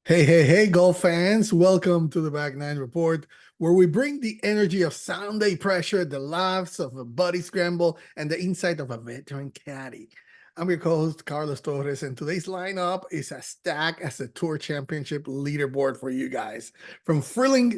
Hey, golf fans. Welcome to the Back Nine Report, where we bring the energy of Sunday pressure, the laughs of a buddy scramble, and the insight of a veteran caddy. I'm your co host, Carlos Torres, and today's lineup is as stacked as a Tour Championship leaderboard for you guys. From thrilling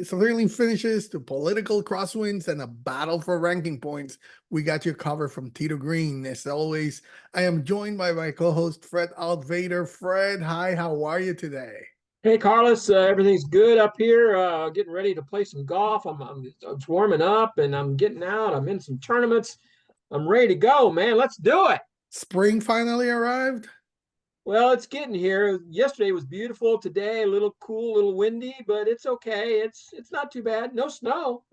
finishes to political crosswinds and a battle for ranking points, we got you covered from Tito Green. As always, I am joined by my co host, Fred Altvader. Fred, hi, how are you today? Hey Carlos, everything's good up here. Getting ready to play some golf. I'm warming up and I'm getting out. I'm in some tournaments. I'm ready to go, man. Let's do it. Spring finally arrived. Well, it's getting here. Yesterday was beautiful. Today a little cool, a little windy, but it's okay. It's not too bad. No snow.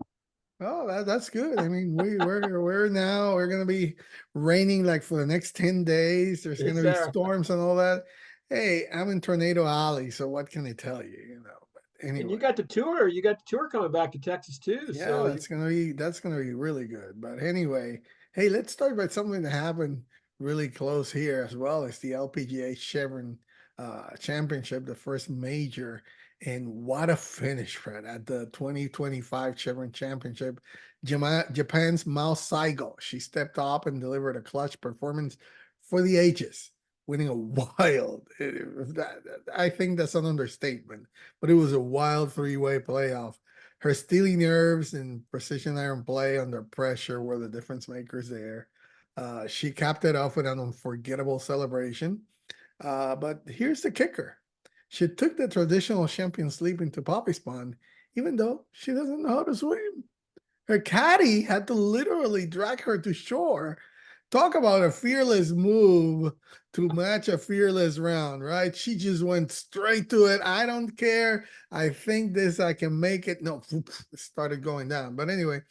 Oh, that's good. I mean, we're gonna be raining like for the next 10 days. There's gonna It's be storms and all that. Hey, I'm in Tornado Alley, so what can I tell you? But and you anyway, got the tour. You got the tour coming back to Texas too. yeah, So you that's gonna be really good. But anyway, hey, let's start by something that happened really close here as well as the LPGA Chevron Championship, the first major. And what a finish, Fred, at the 2025 Chevron Championship. Japan's Mao Saigo. She stepped up and delivered a clutch performance for the ages, winning a wild, I think that's an understatement, but it was a wild three-way playoff. Her steely nerves and precision iron play under pressure were the difference makers there. She capped it off with an unforgettable celebration. But here's the kicker. She took the traditional Champions Leap into Poppy's Pond, even though she doesn't know how to swim. Her caddy had to literally drag her to shore. Talk about a fearless move to match a fearless round, right? She just went straight to it. I don't care. I think I can make it. No, it started going down. But anyway,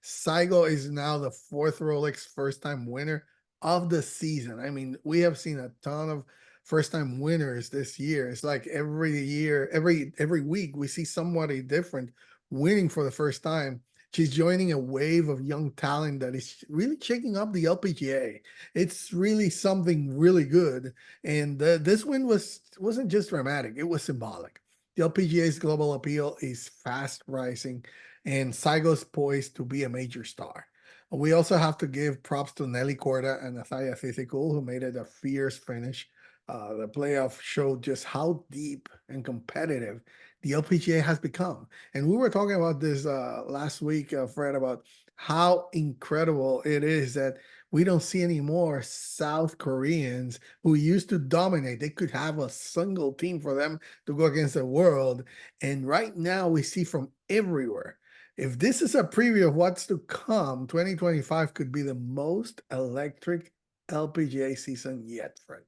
Saigo is now the fourth Rolex first time winner of the season. I mean, we have seen a ton of first time winners this year. It's like every year, every week, we see somebody different winning for the first time. She's joining a wave of young talent that is really shaking up the LPGA. It's really something really good. And this win wasn't just dramatic; it was symbolic. The LPGA's global appeal is fast rising, and Saigo's poised to be a major star. We also have to give props to Nelly Corda and Nathaya Thitikul, who made it a fierce finish. The playoff showed just how deep and competitive the LPGA has become. And we were talking about this last week, Fred, about how incredible it is that we don't see any more South Koreans who used to dominate. They could have a single team for them to go against the world. And right now we see from everywhere. If this is a preview of what's to come, 2025 could be the most electric LPGA season yet, Fred.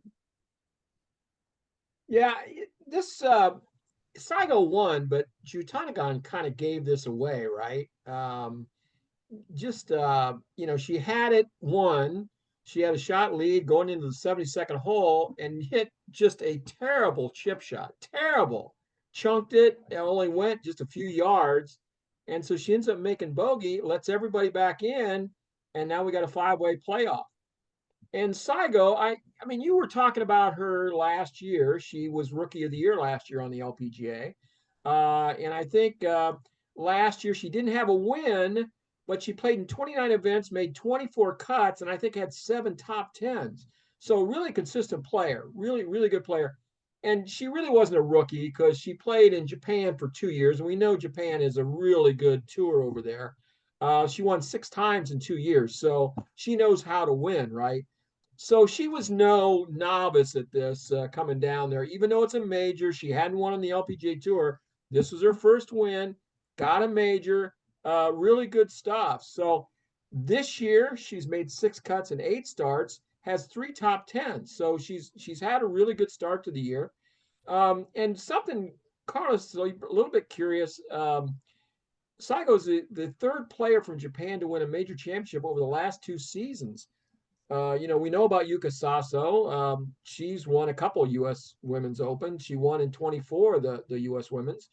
yeah, this Saigo won, but Jutanagon kind of gave this away, right? Just she had it won. She had a shot lead going into the 72nd hole and hit just a terrible chip shot. Terrible. Chunked it. It only went just a few yards. And so she ends up making bogey, lets everybody back in, and now we got a five-way playoff. And Saigo, I mean, you were talking about her last year. She was rookie of the year last year on the LPGA. And I think last year she didn't have a win, but she played in 29 events, made 24 cuts, and I think had 7 top 10s. So really consistent player, really, really good player. And she really wasn't a rookie because she played in Japan for 2 years. And we know Japan is a really good tour over there. She won 6 times in 2 years. So she knows how to win, right? So she was no novice at this coming down there, even though it's a major. She hadn't won on the LPGA Tour. This was her first win, got a major, really good stuff. So this year she's made 6 cuts and 8 starts, has 3 top 10s. So she's had a really good start to the year. And something, Carlos, a little bit curious. Saigo's the third player from Japan to win a major championship over the last 2 seasons. We know about Yuka Sasso. She's won a couple U.S. Women's Open. She won in 24 the U.S. Women's.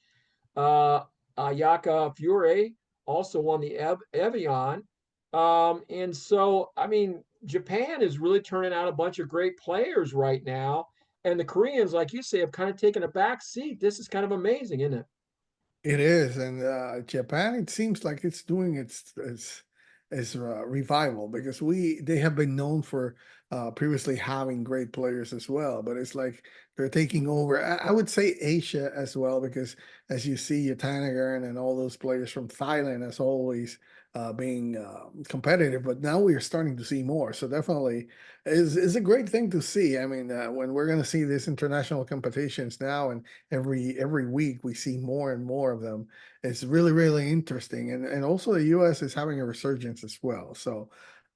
Ayaka Fiore also won the Evian. And so, I mean, Japan is really turning out a bunch of great players right now. And the Koreans, like you say, have kind of taken a back seat. This is kind of amazing, isn't it? It is, and Japan. It seems like it's doing its revival because they have been known for previously having great players as well, but it's like they're taking over. I would say Asia as well because as you see, Yatanagar and all those players from Thailand as always being competitive, but now we are starting to see more. So definitely is a great thing to see. I mean, when we're going to see these international competitions now and every week we see more and more of them. It's really, really interesting. And also the US is having a resurgence as well. So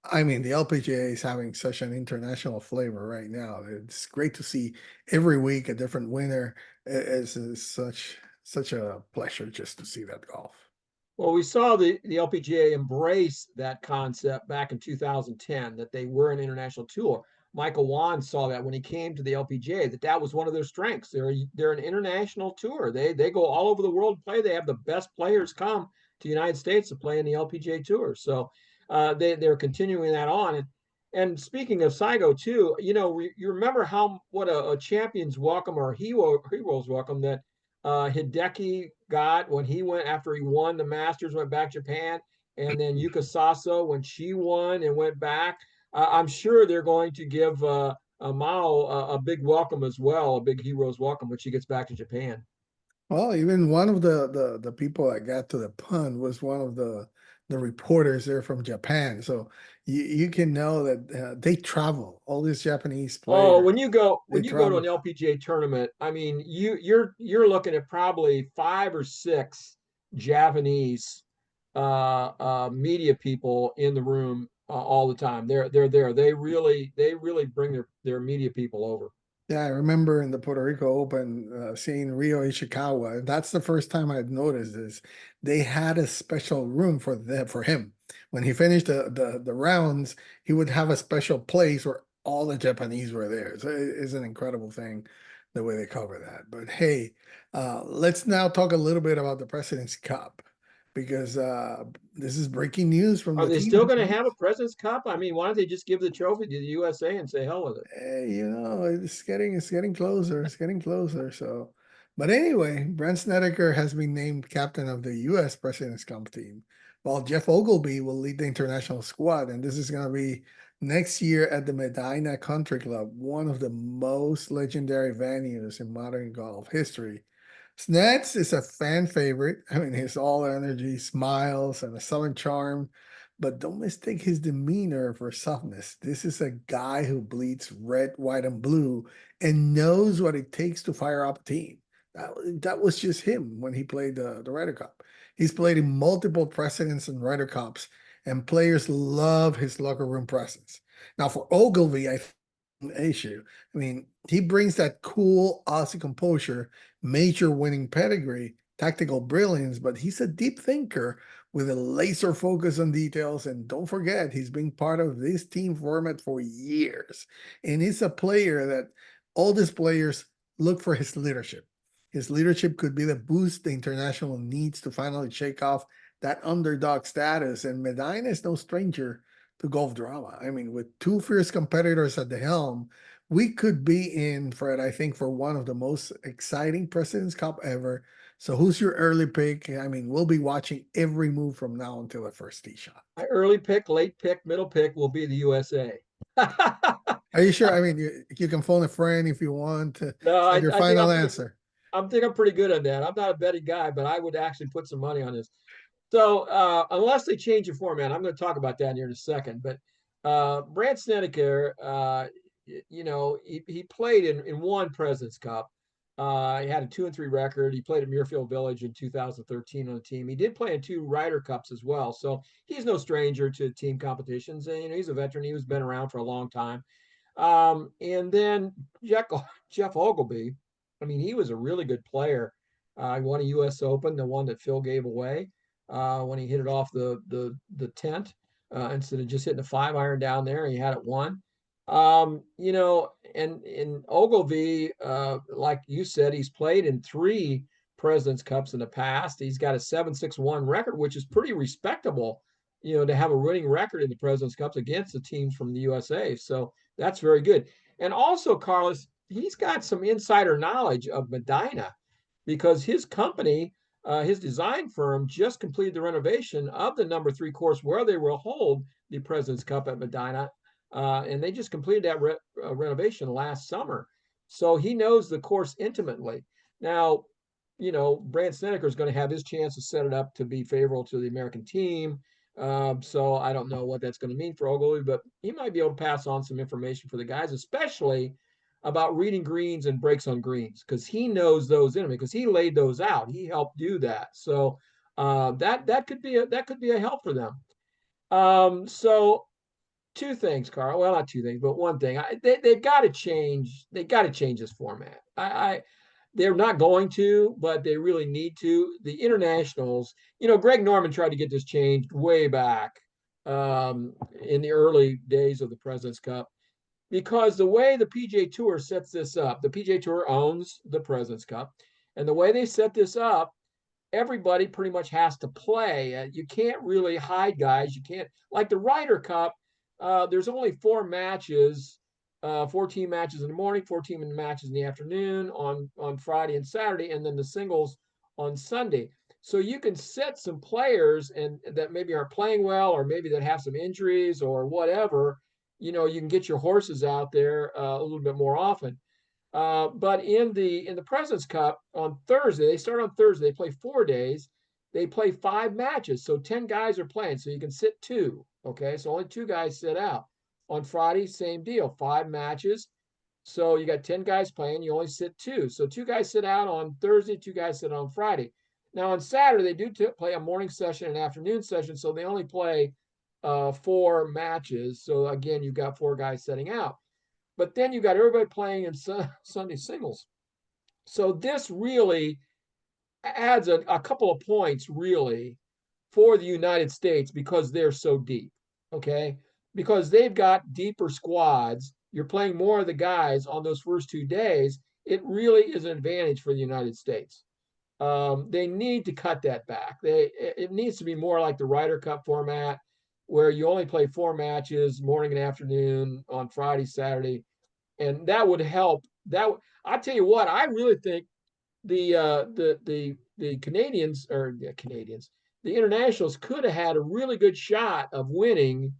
I mean the LPGA is having such an international flavor right now. It's great to see every week a different winner. It's such a pleasure just to see that golf. Well, we saw the LPGA embrace that concept back in 2010 that they were an international tour. Michael Wan saw that when he came to the LPGA that was one of their strengths. They're an international tour. They go all over the world to play. They have the best players come to the United States to play in the LPGA tour. So they're continuing that on. And speaking of Saigo too, you remember what a champion's welcome or hero's welcome that Hideki got when he went after he won the Masters, went back to Japan, and then Yuka Saso when she won and went back. I'm sure they're going to give Mao a big welcome as well, a big hero's welcome when she gets back to Japan. Well, even one of the people that got to the pun was one of the reporters there from Japan. So you can know that they travel. All these Japanese Oh, players, they when you go to an travel. LPGA tournament, I mean, you're looking at probably five or six Japanese media people in the room all the time. They're there. They really bring their media people over. Yeah, I remember in the Puerto Rico Open seeing Rio Ishikawa. That's the first time I'd noticed this. They had a special room for him. When he finished the rounds, he would have a special place where all the Japanese were there. So it's an incredible thing the way they cover that. But hey, let's now talk a little bit about the President's Cup because this is breaking news from Are the they team. still going to have a President's Cup? I mean, why don't they just give the trophy to the USA and say hell with it? It's getting closer. It's getting closer. So, but anyway, Brent Snedeker has been named captain of the U.S. President's Cup team, while Jeff Ogilvy will lead the international squad. And this is going to be next year at the Medina Country Club, one of the most legendary venues in modern golf history. Sneds is a fan favorite. I mean, his all energy, smiles, and a southern charm. But don't mistake his demeanor for softness. This is a guy who bleeds red, white, and blue and knows what it takes to fire up a team. That was just him when he played the Ryder Cup. He's played in multiple presidents and Ryder Cups, and players love his locker room presence. Now, for Ogilvy, I think an issue. I mean, he brings that cool Aussie composure, major winning pedigree, tactical brilliance, but he's a deep thinker with a laser focus on details. And don't forget, he's been part of this team format for years. And he's a player that all these players look for his leadership. His leadership could be the boost the international needs to finally shake off that underdog status. And Medina is no stranger to golf drama. I mean, with two fierce competitors at the helm, we could be in for it, I think, for one of the most exciting President's Cup ever. So who's your early pick? I mean, we'll be watching every move from now until the first tee shot. My early pick, late pick, middle pick will be the USA. Are you sure? I mean, you can phone a friend if you want. Is No, that your I think final answer? I'm think I'm pretty good on that. I'm not a betting guy, but I would actually put some money on this. So unless they change the format, I'm going to talk about that here in a second. But Brant Snedeker, he played in one President's Cup. He had a 2-3 record. He played at Muirfield Village in 2013 on the team. He did play in two Ryder Cups as well. So he's no stranger to team competitions. And he's a veteran. He was been around for a long time. And then Jeff Ogilvy, I mean, he was a really good player. He won a U.S. Open, the one that Phil gave away when he hit it off the tent instead of just hitting a 5-iron down there. He had it won. And in Ogilvy, like you said, he's played in 3 President's Cups in the past. He's got a 7-6-1 record, which is pretty respectable, to have a winning record in the President's Cups against the teams from the USA. So that's very good. And also, Carlos, he's got some insider knowledge of Medina because his company, his design firm, just completed the renovation of the number 3 course where they will hold the President's Cup at Medina, and they just completed that renovation last summer. So he knows the course intimately. Now, Brandt Snedeker is going to have his chance to set it up to be favorable to the American team. So I don't know what that's going to mean for Ogilvy, but he might be able to pass on some information for the guys, especially about reading greens and breaks on greens, because he knows those in because he laid those out. He helped do that. So that could be a help for them. So two things, Carl. Well, not two things, but one thing. They've got to change. They got to change this format. They're not going to, but they really need to. The internationals, Greg Norman tried to get this changed way back in the early days of the President's Cup, because the way the PGA Tour sets this up, the PGA Tour owns the President's Cup, and the way they set this up, everybody pretty much has to play. You can't really hide guys. You can't, like the Ryder Cup. There's only 4 matches, 14 matches in the morning, 14 matches in the afternoon on Friday and Saturday, and then the singles on Sunday. So you can set some players and that maybe aren't playing well, or maybe that have some injuries or whatever. You can get your horses out there a little bit more often. But in the President's Cup on Thursday, they start on Thursday. They play 4 days. They play 5 matches, so 10 guys are playing. So you can sit 2. Okay, so only 2 guys sit out. On Friday, same deal, 5 matches. So you got 10 guys playing. You only sit 2. So 2 guys sit out on Thursday. 2 guys sit on Friday. Now on Saturday they do play a morning session and afternoon session. So they only play 4 matches. So again, you've got 4 guys setting out. But then you got everybody playing in Sunday singles. So this really adds a couple of points, really, for the United States because they're so deep. Okay. Because they've got deeper squads. You're playing more of the guys on those first 2 days. It really is an advantage for the United States. They need to cut that back. It needs to be more like the Ryder Cup format, where you only play 4 matches, morning and afternoon, on Friday, Saturday, and that would help. I tell you what, I really think the Canadians, or the Canadians, the internationals could have had a really good shot of winning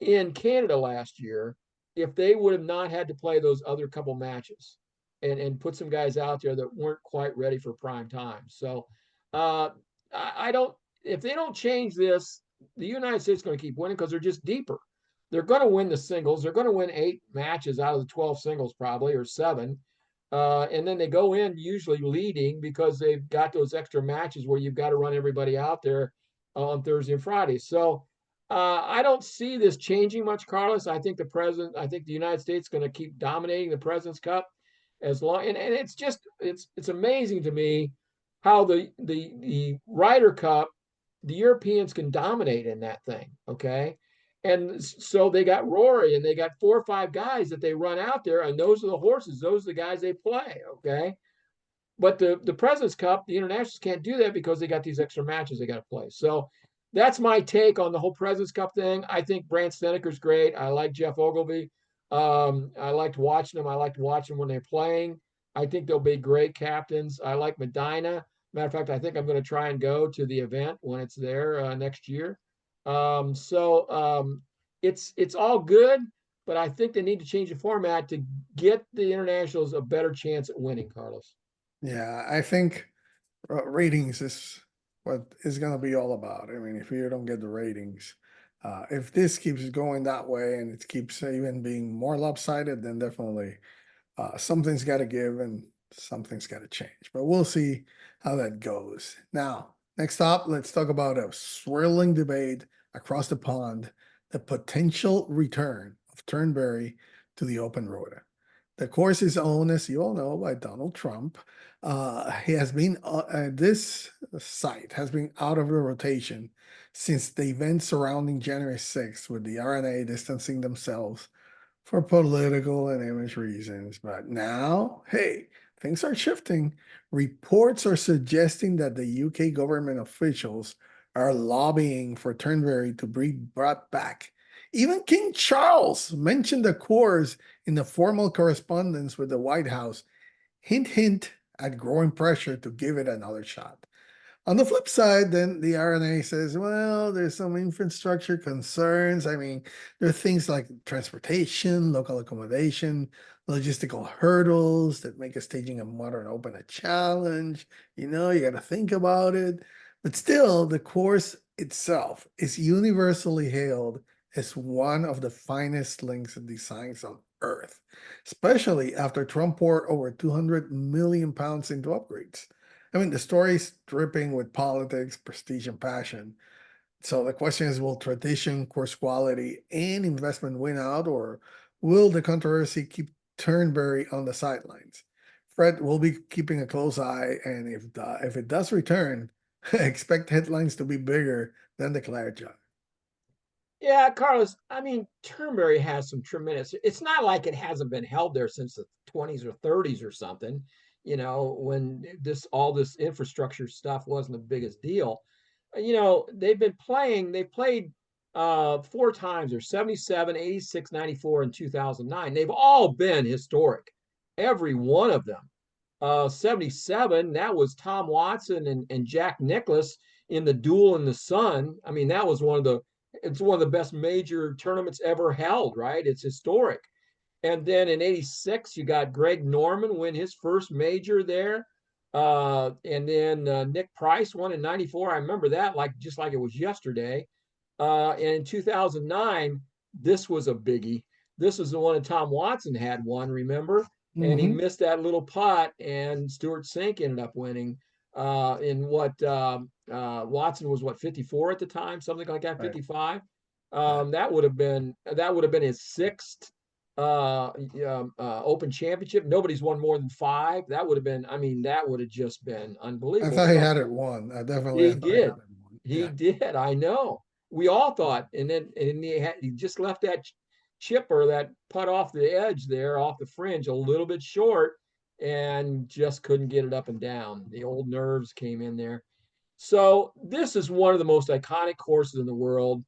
in Canada last year if they would have not had to play those other couple matches and put some guys out there that weren't quite ready for prime time. So I don't, if they don't change this, the United States is going to keep winning because they're just deeper. They're going to win the singles. They're going to win 8 matches out of the 12 singles, probably, or 7. And then they go in usually leading because they've got those extra matches where you've got to run everybody out there on Thursday and Friday. So I don't see this changing much, Carlos. I think the United States is going to keep dominating the President's Cup as long, and it's just it's amazing to me how the Ryder Cup, the Europeans can dominate in that thing. Okay. And so they got Rory and they got 4 or 5 guys that they run out there, and those are the horses, those are the guys they play. Okay. But the President's Cup, the internationals can't do that because they got these extra matches they got to play. So that's my take on the whole President's Cup thing. I think Brandt Snedeker's great. I like Jeff Ogilvy. I liked watching them. I liked watching them when they're playing. I think they'll be great captains. I like Medina. Matter of fact, I think I'm going to try and go to the event when it's there next year. It's all good, but I think they need to change the format to get the internationals a better chance at winning, Carlos. Yeah, I think ratings is what is going to be all about. I mean, if you don't get the ratings, if this keeps going that way and it keeps even being more lopsided, then definitely something's got to give and something's got to change. But we'll see how that goes. Now, next up, let's talk about a swirling debate across the pond, the potential return of Turnberry to the Open Rota. The course is owned, as you all know, by Donald Trump. He has been, this site has been out of the rotation since the event surrounding January 6th, with the RNA distancing themselves for political and image reasons. But now, hey, things are shifting. Reports are suggesting that the UK government officials are lobbying for Turnberry to be brought back Even King Charles mentioned the course in the formal correspondence with the White House. Hint, hint at growing pressure to give it another shot. On the flip side, then the RNA says, well, there's some infrastructure concerns. I mean, there are things like transportation, local accommodation, logistical hurdles that make a staging a modern open a challenge. You got to think about it. But still, the course itself is universally hailed as one of the finest links and designs on Earth, especially after Trump poured over 200 million pounds into upgrades. I mean, the story's dripping with politics, prestige, and passion. So the question is, will tradition, course quality, and investment win out, or will the controversy keep Turnberry on the sidelines? Fred will be keeping a close eye, and if it does return, expect headlines to be bigger than the Claire job. Yeah, Carlos, I mean, Turnberry has some tremendous, it's not like it hasn't been held there since the 20s or 30s or something, when all this infrastructure stuff wasn't the biggest deal. They played four times, or 77, 86, 94, and 2009. They've all been historic, every one of them. 77, that was Tom Watson and Jack Nicklaus in the duel in the sun. I mean, that was it's one of the best major tournaments ever held, right? It's historic. And then in 86, you got Greg Norman win his first major there. And then Nick Price won in 94. I remember that just like it was yesterday. And in 2009, this was a biggie. This was the one that Tom Watson had won, remember? And he Mm-hmm. missed that little putt, and Stuart Sink ended up winning. In what Watson was, 54 at the time, something like that, Right. 55. Right. That would have been his sixth Open Championship. Nobody's won more than five. That would have been, I mean, that would have just been I unbelievable. thought he had it won. I He thought he had did. it won. He Yeah. did. I know. We all thought, and he just left that chipper, that putt off the edge there, off the fringe, a little bit short, and just couldn't get it up and down. The old nerves came in there. So this is one of the most iconic courses in the world.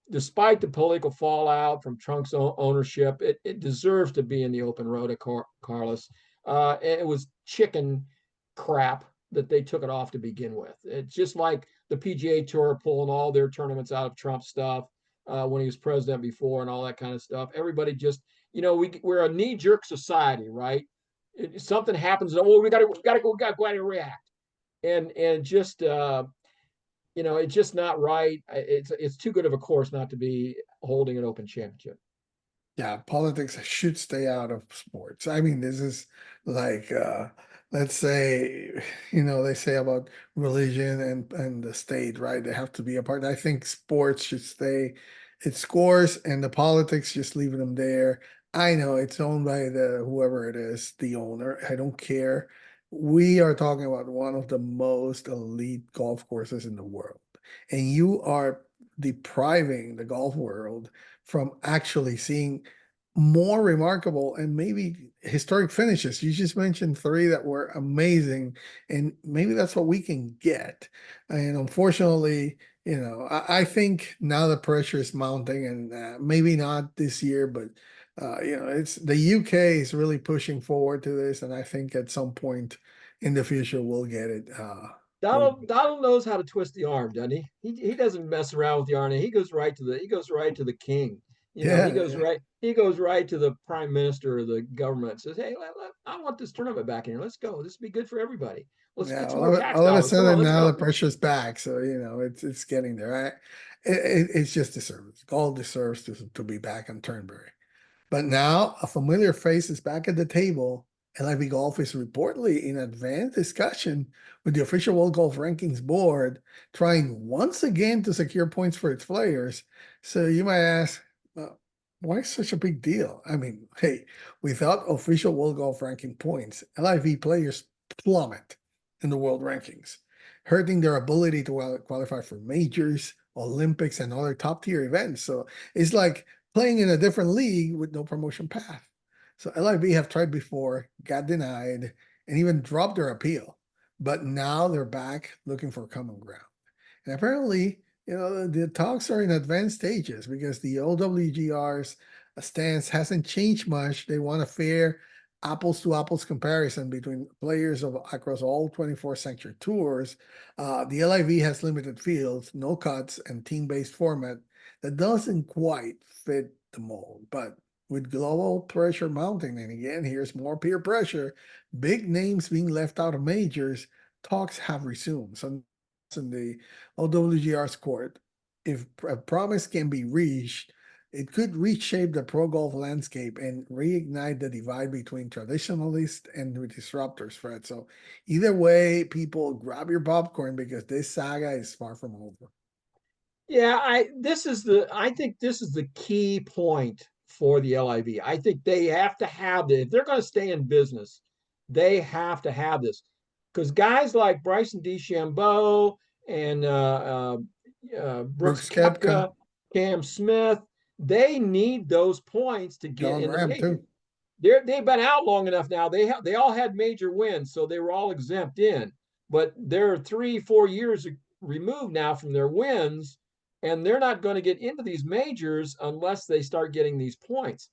Despite the political fallout from Trump's ownership, it deserves to be in the open Rota, Carlos. It was chicken crap that they took it off to begin with. It's just like the PGA Tour pulling all their tournaments out of Trump stuff when he was president before, and all that kind of stuff. Everybody just, we're a knee jerk society, right? Something happens, oh, we got to react, and just it's just not right. It's too good of a course not to be holding an Open Championship. Yeah, politics should stay out of sports. I mean, this is like let's say, they say about religion and the state, right? They have to be apart. I think sports should stay its course and the politics just leave them there. I know it's owned by the whoever it is, the owner. I don't care. We are talking about one of the most elite golf courses in the world. And you are depriving the golf world from actually seeing more remarkable and maybe historic finishes. You just mentioned three that were amazing, and maybe that's what we can get. And unfortunately, I think now the pressure is mounting, and maybe not this year, but it's the UK is really pushing forward to this, and I think at some point in the future we'll get it. Donald knows how to twist the arm, doesn't he? He doesn't mess around with the arm. He goes right to the king. He Yeah, goes yeah. right to the prime minister of the government. Says, hey, I want this tournament back in here. Let's go. This would be good for everybody. Let's Yeah, get some more tax all of a dollars. Come on, sudden let's now the go. pressure's back, so it's getting there. It's just deserves. Gold deserves to be back on Turnberry. But now a familiar face is back at the table. LIV Golf is reportedly in advanced discussion with the official World Golf Rankings board, trying once again to secure points for its players. So you might ask, why such a big deal? I mean, hey, without official World Golf Ranking points, LIV players plummet in the world rankings, hurting their ability to qualify for majors, Olympics, and other top tier events. So it's like playing in a different league with no promotion path. So LIV have tried before, got denied, and even dropped their appeal. But now they're back looking for common ground. And apparently, The talks are in advanced stages because the OWGR's stance hasn't changed much. They want a fair apples to apples comparison between players of across all 24 sanctuary tours. The LIV has limited fields, no cuts, and team-based format that doesn't quite fit the mold. But with global pressure mounting, and again, here's more peer pressure, big names being left out of majors, talks have resumed. So in the OWGR's court, if a promise can be reached, it could reshape the pro golf landscape and reignite the divide between traditionalists and disruptors, Fred. So either way, people grab your popcorn because this saga is far from over. Yeah, I think this is the key point for the LIV. I think they have to have this. If they're going to stay in business, they have to have this. Because guys like Bryson DeChambeau and Brooks Brooks Koepka, Koepka, Cam Smith, they need those points to get John in the Ram majors. too. They've been out long enough now. They all had major wins, so they were all exempt in. But they're 3-4 years removed now from their wins, and they're not going to get into these majors unless they start getting these points.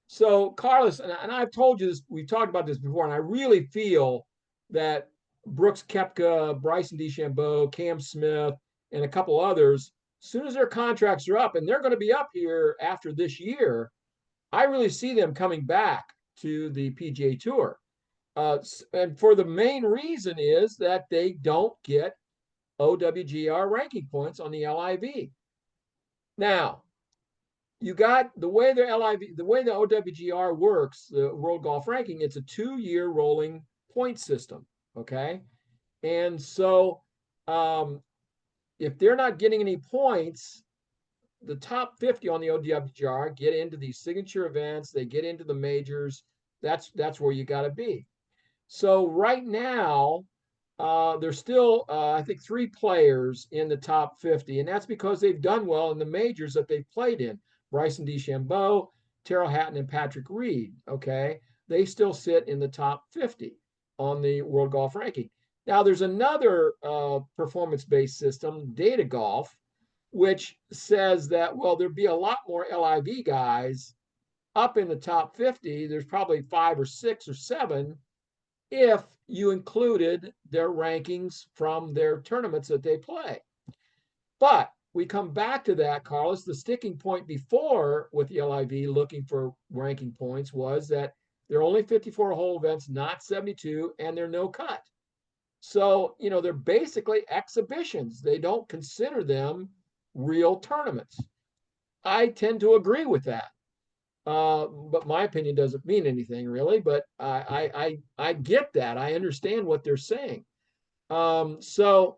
So, Carlos, and I've told you this, we've talked about this before, and I really feel that Brooks Koepka, Bryson DeChambeau, Cam Smith, and a couple others, as soon as their contracts are up, and they're going to be up here after this year, I really see them coming back to the PGA Tour. And for the main reason is that they don't get OWGR ranking points on the LIV. Now, you got the way the LIV, the way the OWGR works, the World Golf Ranking, it's a 2-year rolling point system. Okay. And so if they're not getting any points, the top 50 on the OWGR get into these signature events, they get into the majors. That's where you got to be. So right now, there's still, I think, 3 players in the top 50, and that's because they've done well in the majors that they've played in. Bryson DeChambeau, Terrell Hatton, and Patrick Reed. Okay, they still sit in the top 50 on the World Golf Ranking. Now, there's another performance-based system, Data Golf, which says that, well, there'd be a lot more LIV guys up in the top 50. There's probably 5 or 6 or 7 if you included their rankings from their tournaments that they play. But we come back to that, Carlos. The sticking point before with the LIV looking for ranking points was that they're only 54 hole events, not 72, and they're no cut. So, they're basically exhibitions. They don't consider them real tournaments. I tend to agree with that. But my opinion doesn't mean anything really. But I get that. I understand what they're saying. So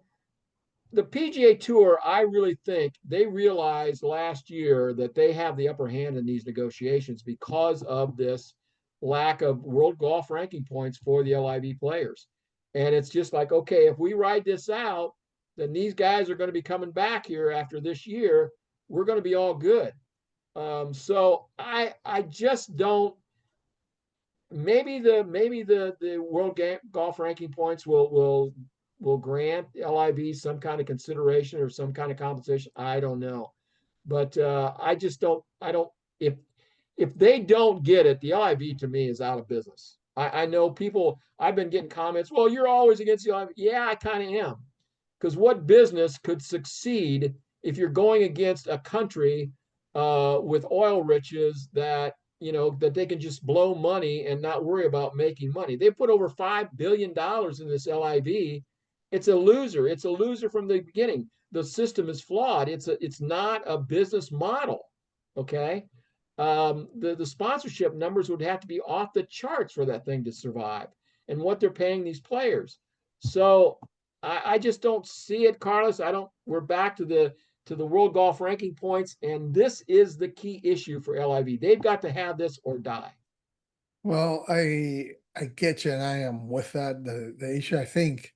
the PGA Tour, I really think they realized last year that they have the upper hand in these negotiations because of this lack of world golf ranking points for the LIV players. And it's just like, okay, if we ride this out, then these guys are going to be coming back here after this year. We're going to be all good. So I just don't. Maybe the world golf ranking points will grant LIV some kind of consideration or some kind of compensation. I don't know, but I just don't. I don't. If they don't get it, the LIV to me is out of business. I know people. I've been getting comments. Well, you're always against the LIV. Yeah, I kind of am, because what business could succeed if you're going against a country with oil riches that they can just blow money and not worry about making money. They put over $5 billion in this LIV. It's a loser. It's a loser from the beginning. The system is flawed. It's not a business model. Okay. The sponsorship numbers would have to be off the charts for that thing to survive, and what they're paying these players. So I just don't see it, Carlos. I don't. We're back to the world golf ranking points, and this is the key issue for LIV. They've got to have this or die. Well, I get you, and I am with that. The issue, I think,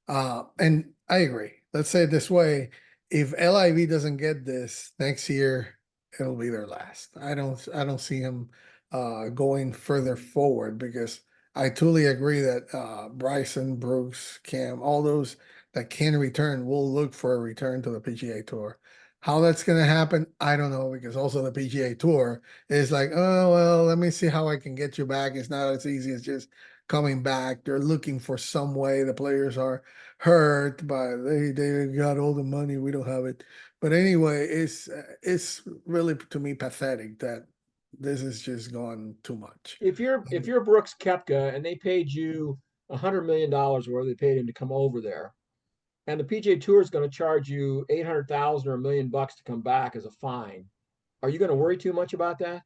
and I agree. Let's say it this way: if LIV doesn't get this next year, it'll be their last. I don't see him going further forward because I totally agree that Bryson, Brooks, Cam, all those that can return will look for a return to the PGA Tour. How that's going to happen, I don't know, because also the PGA Tour is like, oh, well, let me see how I can get you back. It's not as easy as just coming back. They're looking for some way. The players are hurt, but they got all the money. We don't have it. But anyway, it's really to me pathetic that this has just gone too much. If you're Brooks Koepka and they paid you $100 million, where they paid him to come over there, and the PGA Tour is going to charge you 800,000 or $1 million to come back as a fine, are you going to worry too much about that?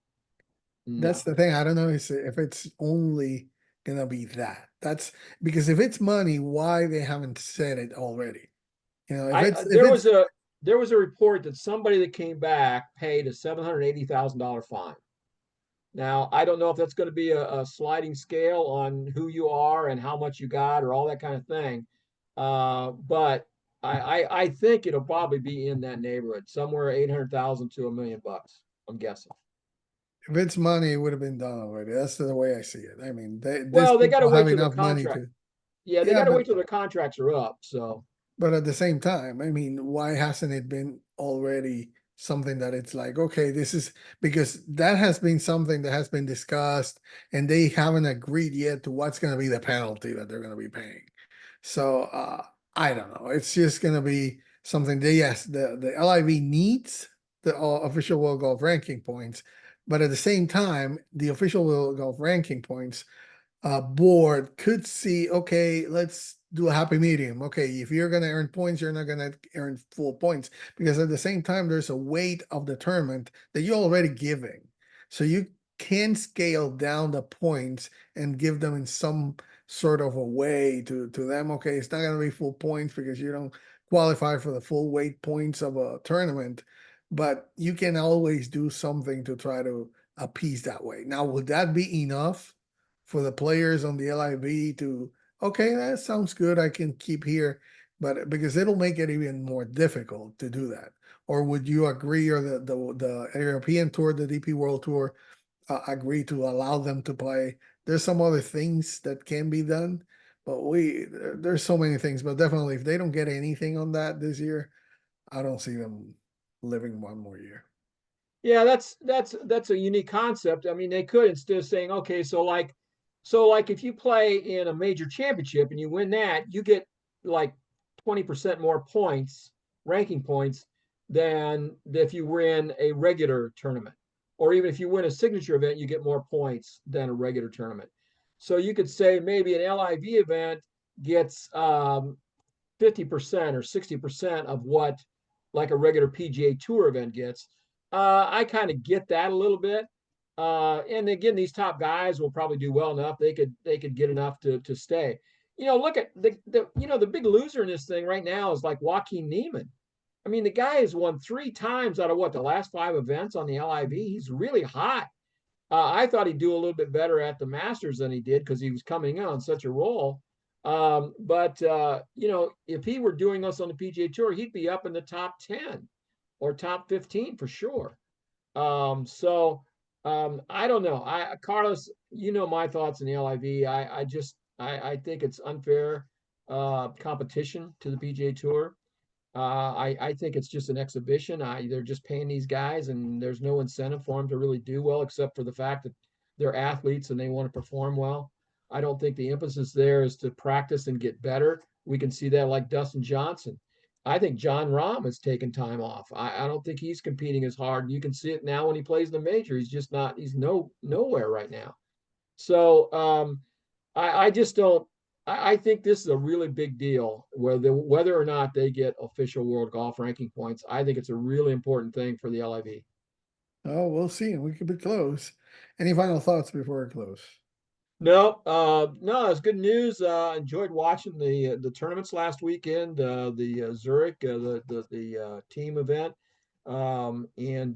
That's No. the thing. I don't know if it's only gonna be that. That's because if it's money, why they haven't said it already? You know, if I it's if there it's was a there was a report that somebody that came back paid a $780,000 fine. Now, I don't know if that's going to be a sliding scale on who you are and how much you got or all that kind of thing. But I think it'll probably be in that neighborhood, somewhere 800,000 to $1 million. I'm guessing. if it's money, it would have been done already. That's the way I see it. I mean, these Well, they got to people have wait till the enough money contract. to, Yeah, they yeah, got to but wait till the contracts are up. So but at the same time, I mean, why hasn't it been already something that it's like, okay, this is because that has been something that has been discussed and they haven't agreed yet to what's going to be the penalty that they're going to be paying. So I don't know. It's just going to be something that, yes, the LIV needs the official World Golf ranking points, but at the same time, the official World Golf ranking points board could see, okay, let's do a happy medium. Okay, if you're going to earn points, you're not going to earn full points because at the same time, there's a weight of the tournament that you're already giving. So you can scale down the points and give them in some sort of a way to them. Okay, it's not going to be full points because you don't qualify for the full weight points of a tournament, but you can always do something to try to appease that way. Now, would that be enough for the players on the LIV to, okay, that sounds good. I can keep here, but because it'll make it even more difficult to do that. Or would you agree, or the European Tour, the DP World Tour, agree to allow them to play? There's some other things that can be done, but there's so many things. But definitely, if they don't get anything on that this year, I don't see them living one more year. yeah, that's a unique concept. I mean, they could, instead of saying, okay, so like if you play in a major championship and you win that, you get like 20% more points, ranking points, than if you win a regular tournament. Or even if you win a signature event, you get more points than a regular tournament. So you could say maybe an LIV event gets 50% or 60% of what like a regular PGA Tour event gets. I kind of get that a little bit. And again, these top guys will probably do well enough. They could get enough to stay. Look at the big loser in this thing right now is like Joaquin Neiman. I mean, the guy has won 3 times out of the last 5 events on the LIV. He's really hot. I thought he'd do a little bit better at the Masters than he did because he was coming in on such a roll. But if he were doing this on the PGA Tour, he'd be up in the top 10 or top 15 for sure. I don't know. Carlos, my thoughts on the LIV. I think it's unfair competition to the PGA Tour. I think it's just an exhibition. They're just paying these guys, and there's no incentive for them to really do well, except for the fact that they're athletes and they want to perform well. I don't think the emphasis there is to practice and get better. We can see that like Dustin Johnson. I think John Rahm has taken time off. I don't think he's competing as hard. You can see it now when he plays the major. He's just not. He's nowhere right now. So I just don't. I think this is a really big deal, whether or not they get official world golf ranking points. I think it's a really important thing for the LIV. Oh, we'll see. We could be close. Any final thoughts before we close? No, it's good news. Enjoyed watching the tournaments last weekend, the Zurich, the team event, and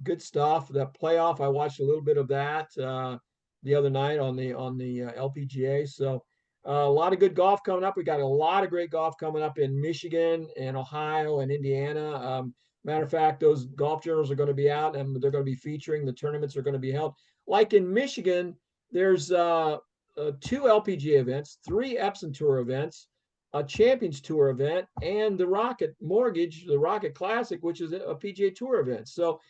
good stuff. That playoff, I watched a little bit of that the other night on the LPGA. So a lot of good golf coming up. We got a lot of great golf coming up in Michigan and Ohio and Indiana. Matter of fact, those golf journals are going to be out and they're going to be featuring the tournaments are going to be held. Like in Michigan, there's 2 LPGA events, 3 Epson Tour events, a Champions Tour event, and the Rocket Mortgage, the Rocket Classic, which is a PGA Tour event. So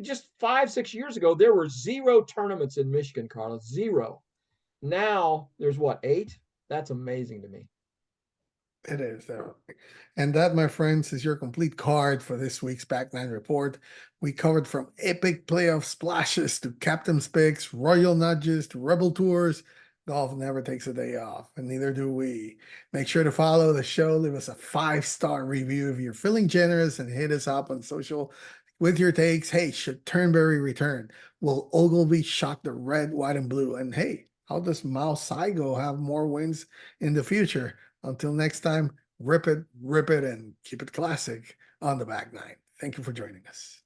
just 5, 6 years ago, there were 0 tournaments in Michigan, Carlos. 0. Now there's what, 8? That's amazing to me. It is. And that, my friends, is your complete card for this week's Back Nine Report. We covered from epic playoff splashes to captain's picks, royal nudges to rebel tours. Golf never takes a day off, and neither do we. Make sure to follow the show. Leave us a 5-star review if you're feeling generous, and hit us up on social with your takes. Hey, should Turnberry return? Will Ogilvy shock the red, white, and blue? And hey, how does Mao Saigo have more wins in the future? Until next time, rip it, and keep it classic on the Back Nine. Thank you for joining us.